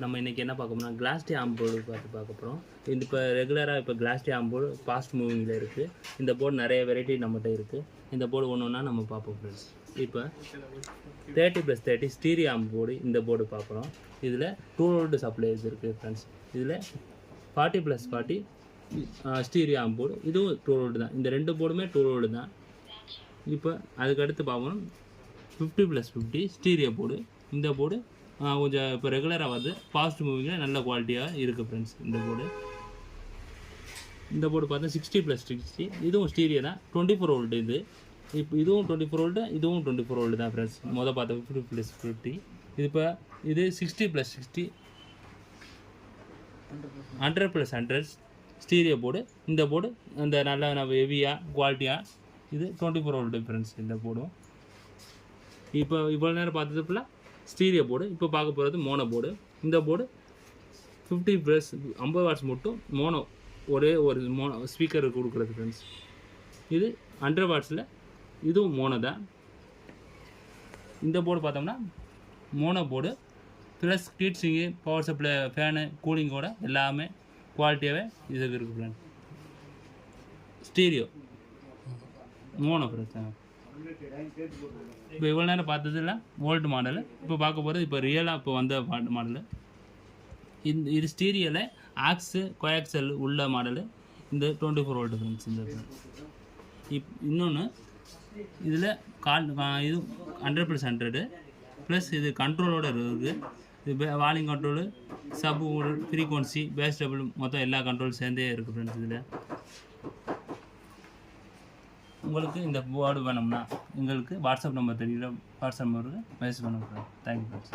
நம்ம இன்றைக்கி என்ன பார்க்க போகிறோம், கிளாஸ் டீ ஆம்போர்டு பார்க்க போகிறோம். இந்த இப்போ ரெகுலராக இப்போ கிளாஸ் டீ ஆம்போர்டு ஃபாஸ்ட் மூவிங்கில் இருக்குது. இந்த போர்டு நிறைய வெரைட்டி நம்மகிட்ட இருக்குது. இந்த போர்டு ஒன்று ஒன்றா நம்ம பார்ப்போம் ஃப்ரெண்ட்ஸ். இப்போ 30+30 ஸ்டீரியோ ஆம்போர்டு இந்த போர்டு பார்க்குறோம். இதில் 2 வோல்ட் சப்ளைஸ் இருக்குது ஃப்ரெண்ட்ஸ். இதில் 40+40 ஸ்டீரியோ ஆம்போர்டு, இதுவும் 2 வோல்ட் தான். இந்த 2 போர்டுமே 2 வோல்ட் தான். இப்போ அதுக்கடுத்து பார்க்கணும் 50+50 ஸ்டீரியோ போர்டு. இந்த போர்டு கொஞ்சம் இப்போ ரெகுலராக வருது, ஃபாஸ்ட் மூவிங்கில் நல்ல குவாலிட்டியாக இருக்குது ஃப்ரெண்ட்ஸ். இந்த போர்டு பார்த்தா 60+60 இதுவும் ஸ்டீரியோ தான். 24 வோல்ட் இது. இப்போ இதுவும் 24 வோல்ட்டு, இதுவும் 24 வோல்ட் தான் ஃப்ரெண்ட்ஸ். பார்த்தா 50+50 இது. இப்போ இது 60+60 100+100 ஸ்டீரியோ போர்டு. இந்த போர்டு அந்த நல்ல ஹெவியாக குவாலிட்டியாக இது 24 வோல்ட் ஃப்ரெண்ட்ஸ். இந்த போர்டும் இப்போ இவ்வளோ நேரம் பார்த்தது ஃபுல்லாக ஸ்டீரியோ போர்டு. இப்போ பார்க்க போகிறது மோனோ போர்டு. இந்த போர்டு 50 வாட்ஸ் மட்டும் மோனோ, ஒரே ஒரு மோனோ ஸ்பீக்கர் கொடுக்குறது ஃப்ரெண்ட்ஸ். இது 100 வாட்ஸில், இதுவும் மோனோ தான். இந்த போர்டு பார்த்தோம்னா மோனோ போர்டு ப்ளஸ் ஹீட் சிங்கு, பவர் சப்ளை, ஃபேனு, கூலிங்கோட எல்லாமே குவாலிட்டியாகவே இதுக்கு இருக்குது ஃப்ரெண்ட்ஸ். Stereo mono friends. இப்போ இவ்வளோ நேரம் பார்த்ததில்ல ஓல்டு மாடலு. இப்போ பார்க்க போகிறது இப்போ ரியலாக இப்போ வந்த மாடலு. இது ஸ்டீரியோவில் ஆக்ஸு கோஆக்சல் உள்ள மாடலு. இந்த 24 வோல்ட் ஃப்ரெண்ட்ஸ். இந்த இன்னொன்று இதில் இது 100+100 ப்ளஸ் இது கண்ட்ரோலோடு இருக்குது. இது volume control, sub frequency, base double, மொத்தம் எல்லா கண்ட்ரோல் சேர்ந்தே இருக்குது ஃப்ரெண்ட்ஸ். இதில் உங்களுக்கு இந்த போர்டு வேணும்னா எங்களுக்கு வாட்ஸ்அப் நம்பர் தெரியல, வாட்ஸ்அப் நம்பருக்கு மெசேஜ் பண்ணுங்கள். Thank you friends.